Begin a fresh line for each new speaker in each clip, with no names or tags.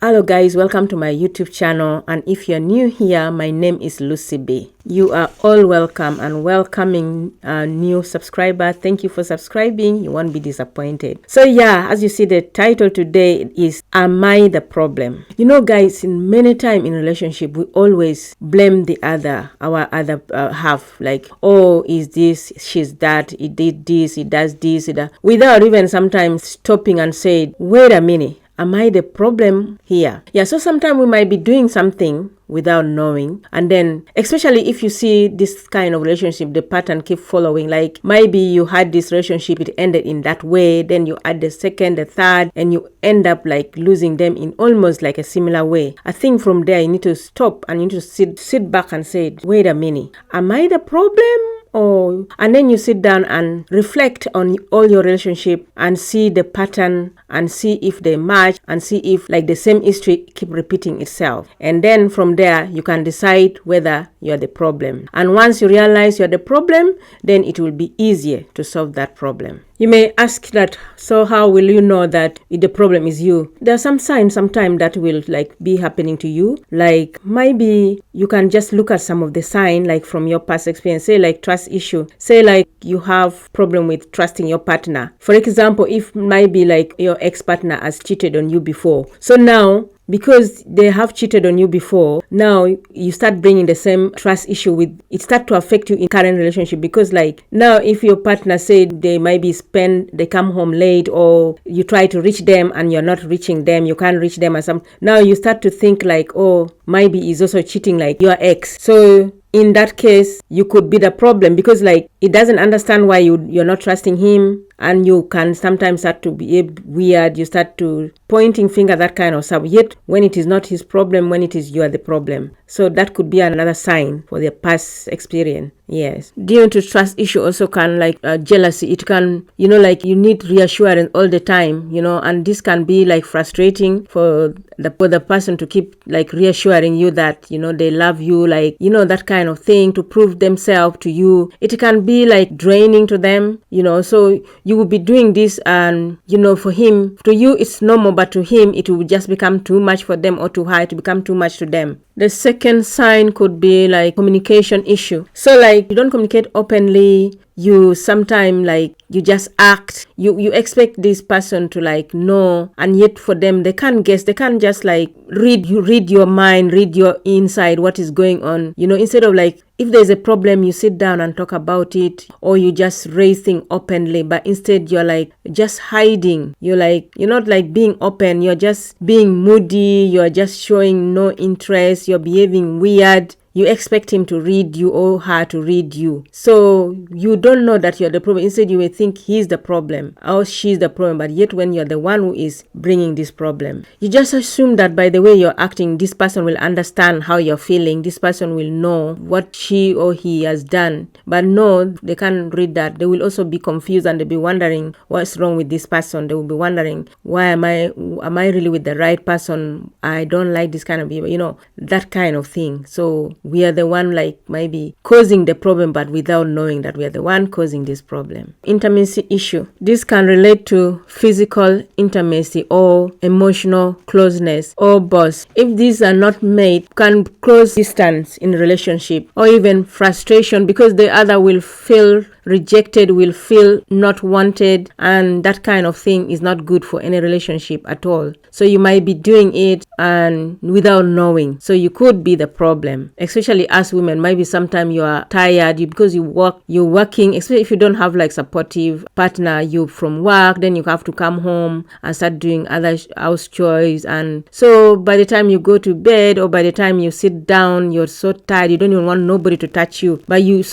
Hello guys, welcome to my YouTube channel, and if you're new here, my name is Lucy B. You are all welcome and welcoming new subscriber. Thank you for subscribing. You won't be disappointed. So yeah, as you see, the title today is Am I the Problem? You know guys, in many time in relationship, we always blame the other, our other half, like, oh, is this, she's that, he did this, he does this, without even sometimes stopping and say, wait a minute, am I the problem here? Yeah, so sometimes we might be doing something without knowing, and then especially if you see this kind of relationship, the pattern keep following, like maybe you had this relationship, it ended in that way, then you add the second, the third, and you end up like losing them in almost like a similar way. I think from there you need to stop and you need to sit back and say, wait a minute, am I the problem? And then you sit down and reflect on all your relationship and see the pattern and see if they match and see if like the same history keep repeating itself. And then from there you can decide whether you're the problem. And once you realize you're the problem, then it will be easier to solve that problem. You may ask that, so how will you know that the problem is you? There are some signs sometimes that will like be happening to you. Like maybe you can just look at some of the sign like from your past experience, say like trust issue. Say like you have problem with trusting your partner. For example, if maybe like your ex-partner has cheated on you before. So now, because they have cheated on you before, now you start bringing the same trust issue with it, start to affect you in current relationship. Because like now if your partner said they might be they come home late, or you try to reach them and you're not reaching them, you can't reach them, or something, now you start to think like, oh, maybe he's also cheating like your ex. So in that case, you could be the problem, because like it doesn't understand why you're not trusting him, and you can sometimes start to behave weird. You start to pointing finger, that kind of stuff. Yet when it is not his problem, when it is you are the problem. So that could be another sign for the past experience. Yes. Due to trust issue also can like jealousy. It can, like you need reassurance all the time, and this can be like frustrating for the person to keep like reassuring you that, they love you, like, that kind of thing, to prove themselves to you. It can be like draining to them, so you will be doing this, and, for him, to you it's normal, but to him it will just become too much for them, or too high to become too much to them. The second sign could be like communication issue. So like you don't communicate openly, you sometimes like you just act, you expect this person to like know, and yet for them they can't guess, they can't just like read your mind, read your inside, what is going on, instead of like if there's a problem you sit down and talk about it, or you just raise things openly, but instead you're like just hiding, you're not like being open, you're just being moody, you're just showing no interest, you're behaving weird. You expect him to read you or her to read you. So you don't know that you're the problem. Instead, you may think he's the problem or she's the problem. But yet when you're the one who is bringing this problem, you just assume that by the way you're acting, this person will understand how you're feeling. This person will know what she or he has done. But no, they can't read that. They will also be confused, and they'll be wondering what's wrong with this person. They will be wondering, why am I really with the right person? I don't like this kind of behavior, that kind of thing. So we are the one like maybe causing the problem, but without knowing that we are the one causing this problem. Intimacy issue. This can relate to physical intimacy or emotional closeness, or both. If these are not made, can cause distance in relationship, or even frustration, because the other will feel rejected, will feel not wanted, and that kind of thing is not good for any relationship at all. So you might be doing it and without knowing. So you could be the problem. Especially as women, maybe sometimes you are tired because you're working, especially if you don't have like supportive partner, you from work, then you have to come home and start doing other house chores, and so by the time you go to bed or by the time you sit down, you're so tired, you don't even want nobody to touch you, but you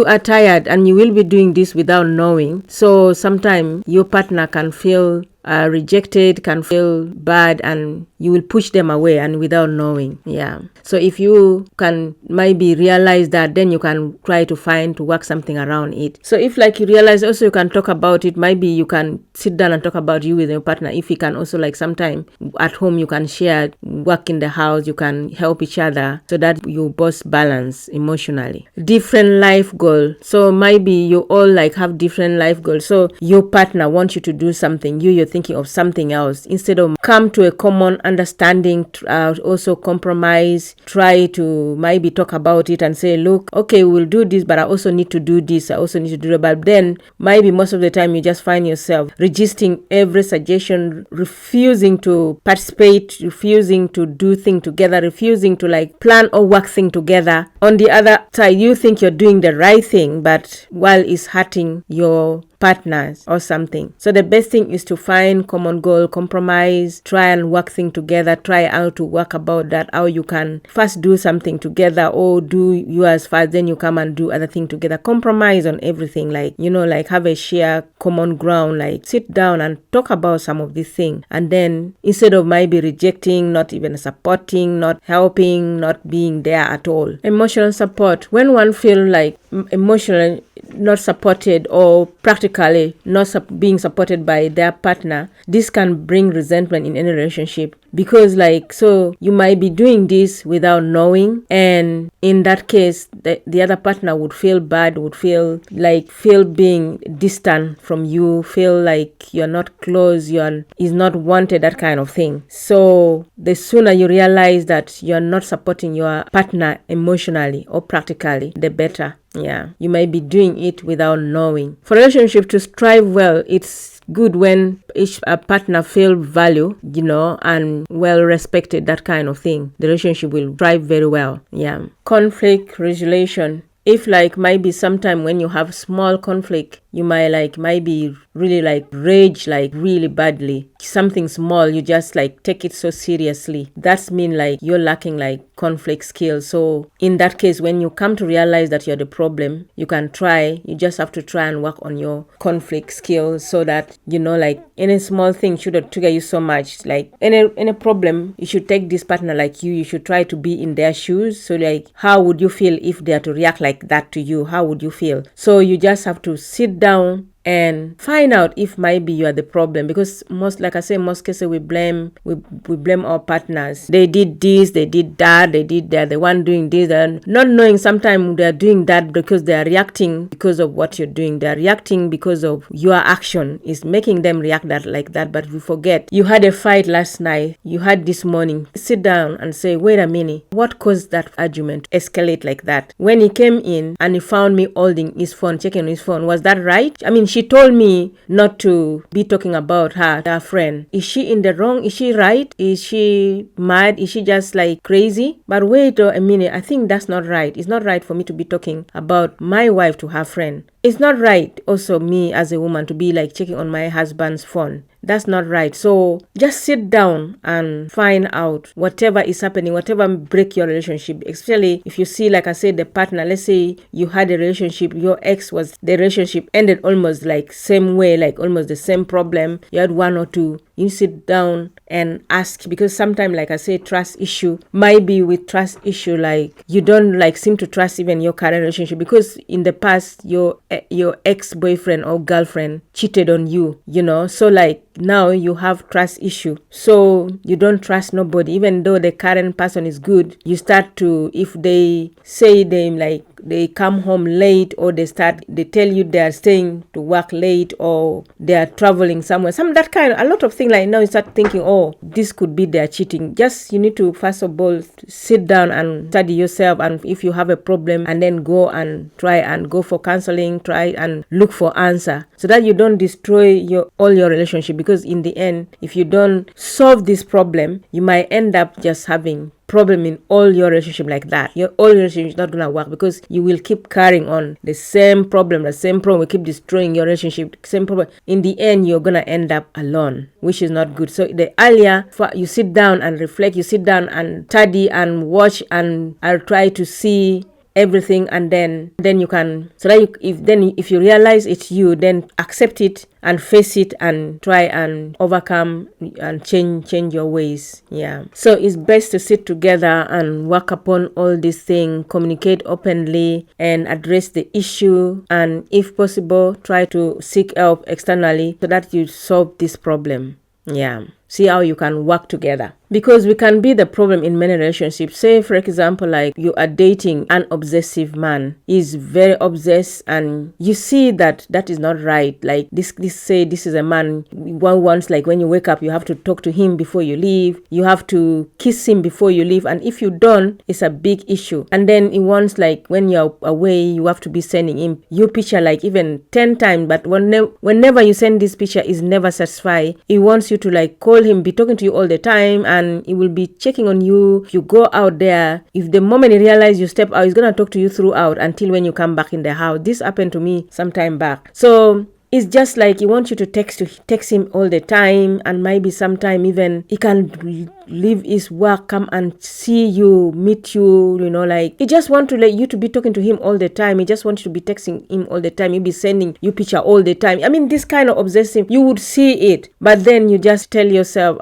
are tired and you will be doing this without knowing. So sometimes your partner can feel rejected, can feel bad, and you will push them away and without knowing. Yeah. So if you can maybe realize that, then you can try to work something around it. So if like you realize also you can talk about it, maybe you can sit down and talk about you with your partner. If you can also like sometime at home you can share work in the house, you can help each other so that you both balance emotionally. Different life goal. So maybe you all like have different life goals. So your partner wants you to do something, you thinking of something else. Instead of come to a common understanding, also compromise, try to maybe talk about it and say, look, okay, we'll do this, but I also need to do this, I also need to do that. But then maybe most of the time you just find yourself resisting every suggestion, refusing to participate, refusing to do things together, refusing to like plan or work things together. On the other side, you think you're doing the right thing, but while it's hurting your partners or something. So the best thing is to find common goal, compromise, try and work things together, try how to work about that, how you can first do something together or do yours first, then you come and do other things together. Compromise on everything, like, like have a share common ground, like sit down and talk about some of these things. And then instead of maybe rejecting, not even supporting, not helping, not being there at all. Emotional support. When one feels like emotionally not supported or practically not being supported by their partner, this can bring resentment in any relationship, because so you might be doing this without knowing, and in that case the other partner would feel bad, would feel being distant from you, feel like you're not close, is not wanted, that kind of thing. So the sooner you realize that you're not supporting your partner emotionally or practically, the better. You might be doing it without knowing. For relationship to strive well, it's good when each partner feel value, and well respected, that kind of thing. The relationship will thrive very well. Conflict resolution. If maybe sometime when you have small conflict, you might maybe really rage really badly. Something small, you just take it so seriously. That's mean you're lacking conflict skills. So in that case, when you come to realize that you're the problem, you just have to try and work on your conflict skills, so that any small thing shouldn't trigger you so much. Any problem, you should take this partner you should try to be in their shoes. So how would you feel if they are to react like that to you? How would you feel? So you just have to sit down and find out if maybe you are the problem, because most cases we blame our partners. They did this, they did that, they're the one doing this, and not knowing sometimes they're doing that because they are reacting because of what you're doing. They're reacting because of your action is making them react like that. But we forget, you had a fight last night, you had this morning. Sit down and say, wait a minute, what caused that argument to escalate like that? When he came in and he found me holding his phone, checking his phone, was that right? I mean, she told me not to be talking about her friend. Is she in the wrong? Is she right? Is she mad? Is she just crazy? But wait a minute, I think that's not right. It's not right for me to be talking about my wife to her friend. It's not right also me as a woman to be checking on my husband's phone. That's not right. So just sit down and find out whatever is happening, whatever break your relationship, especially if you see, like I said, the partner. Let's say you had a relationship, your ex was, the relationship ended almost same way, almost the same problem. You had one or two. You sit down and ask, because sometimes, like I say, trust issue might be with trust issue, you don't seem to trust even your current relationship, because in the past your ex-boyfriend or girlfriend cheated on you, so now you have trust issue, so you don't trust nobody. Even though the current person is good, you start to, if they say they come home late, or they tell you they are staying to work late, or they are traveling somewhere, that kind of, a lot of things now you start thinking, oh, this could be their cheating. Just, you need to first of all sit down and study yourself, and if you have a problem, and then go and try and go for counseling, try and look for answer, so that you don't destroy all your relationship. Because in the end, if you don't solve this problem, you might end up just having problem in all your relationship like that. Your all relationship is not gonna work, because you will keep carrying on the same problem will keep destroying your relationship. Same problem. In the end, you're gonna end up alone, which is not good. So the earlier you sit down and reflect, you sit down and study and watch, and I'll try to see everything, and then you can, so that if you realize it's you, then accept it and face it and try and overcome and change your ways. So it's best to sit together and work upon all these things, communicate openly and address the issue, and if possible try to seek help externally so that you solve this problem. See how you can work together. because we can be the problem in many relationships. Say, for example, like you are dating an obsessive man. He's very obsessed, and you see that is not right. Like this is a man one wants, like when you wake up, you have to talk to him before you leave. You have to kiss him before you leave, and if you don't, it's a big issue. And then he wants, like when you're away, you have to be sending him your picture like even 10 times, but whenever you send this picture, is never satisfied. He wants you to like call him, be talking to you all the time, and he will be checking on you. You go out there, if the moment he realizes you step out, he's gonna talk to you throughout until when you come back in the house. This happened to me some time back. So it's just like he wants you to text him all the time, and maybe sometime even he can leave his work, come and see you, meet you, like he just want to let you to be talking to him all the time. He just wants you to be texting him all the time. He'll be sending you picture all the time. I mean, this kind of obsessive, you would see it, but then you just tell yourself,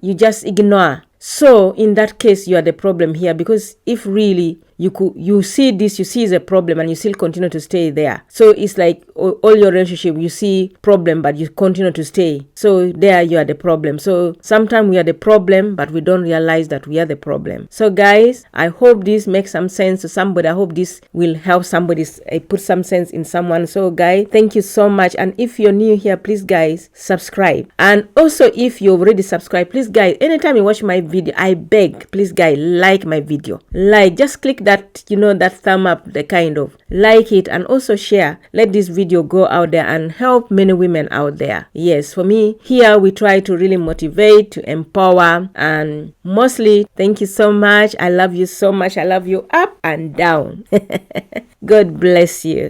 you just ignore. So in that case, you are the problem here, because if really you see this, you see the problem, and you still continue to stay there. So it's like all your relationship, you see problem, but you continue to stay. So there you are the problem. So sometimes we are the problem, but we don't realize that we are the problem. So guys, I hope this makes some sense to somebody. I hope this will help somebody, put some sense in someone. So guys, thank you so much. And if you're new here, please guys, subscribe. And also if you already subscribed, please guys, anytime you watch my video, I beg, please guys, like my video. Like, just click that, that thumb up, the kind of like it, and also share. Let this video go out there and help many women out there. Yes, for me here, we try to really motivate, to empower, and mostly, thank you so much. I love you so much. I love you up and down. God bless you.